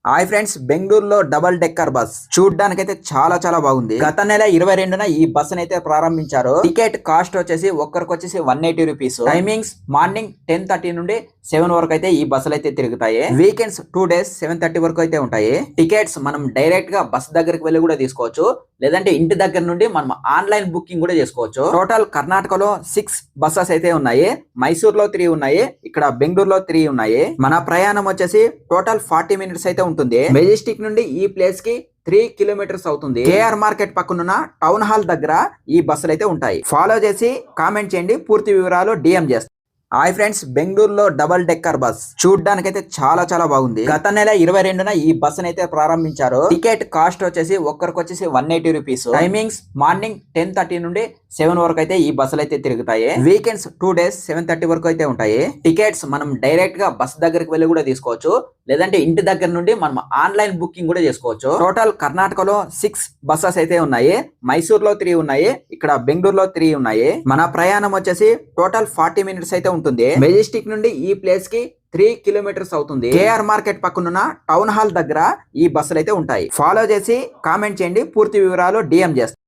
Hi friends, బెంగళూరులో double decker bus చూడడానికైతే చాలా బాగుంది. గత నెల 22న ఈ బస్ అయితే ప్రారంభించారు. టికెట్ కాస్ట్ వచ్చేసి ఒక్కరికి వచ్చేసి 180 రూపీస్. టైమింగ్స్ మార్నింగ్ 10:30 నుండి 7 వరకు అయితే ఈ బస్సులు అయితే తిరుగుతాయి. వీకెండ్స్ 2 డేస్ 7:30 వరకు అయితే ఉంటాయి. టికెట్స్ మనం డైరెక్ట్ గా బస్ దగ్గరికి వెళ్ళి కూడా తీసుకోవచ్చు, లేదంటే ఇంటి దగ్గర నుండి మనం ఆన్లైన్ బుకింగ్ కూడా చేసుకోవచ్చు. టోటల్ కర్ణాటకలో 6 బస్సెస్ అయితే ఉన్నాయి. మైసూర్ లో 3 ఉన్నాయి, ఇక్కడ బెంగళూరులో 3 ఉన్నాయి. మన ప్రయాణం వచ్చేసి టోటల్ 40 మినిట్స్ అయితే ఉంటుంది. మెజెస్టిక్ నుండి ఈ ప్లేస్ కి 3 కిలోమీటర్స్ అవుతుంది. కేఆర్ మార్కెట్ పక్కనున్న టౌన్ హాల్ దగ్గర ఈ బస్సులు అయితే ఉంటాయి. ఫాలో చేసి కామెంట్ చేయండి, పూర్తి వివరాలు డిఎం చేస్తాను. హాయ్ ఫ్రెండ్స్, బెంగళూరులో డబుల్ డెక్కర్ బస్ చూడడానికైతే చాలా బాగుంది. గత నెల 22న ఈ బస్ అయితే ప్రారంభించారు. టికెట్ కాస్ట్ వచ్చేసి ఒక్కరికి వచ్చేసి 180 రూపీస్. టైమింగ్స్ మార్నింగ్ 10:30 నుండి 7 వరకు అయితే ఈ బస్సులు అయితే తిరుగుతాయి. వీకెండ్స్ 2 డేస్ 7:30 వరకు అయితే ఉంటాయి. టికెట్స్ మనం డైరెక్ట్ గా బస్ దగ్గరికి వెళ్ళి కూడా తీసుకోవచ్చు, లేదంటే ఇంటి దగ్గర నుండి మనం ఆన్లైన్ బుకింగ్ కూడా చేసుకోవచ్చు. టోటల్ కర్ణాటకలో 6 బస్సెస్ అయితే ఉన్నాయి. మైసూర్ లో 3 ఉన్నాయి, ఇక్కడ బెంగళూరులో 3 ఉన్నాయి. మన ప్రయాణం వచ్చేసి టోటల్ 40 మినిట్స్ అయితే ఉంటుంది. మెజెస్టిక్ నుండి ఈ ప్లేస్ కి 3 కిలోమీటర్స్ అవుతుంది. కేఆర్ మార్కెట్ పక్కనున్న టౌన్ హాల్ దగ్గర ఈ బస్సులు అయితే ఉంటాయి. ఫాలో చేసి కామెంట్ చేయండి, పూర్తి వివరాలు డిఎం చేస్తాను.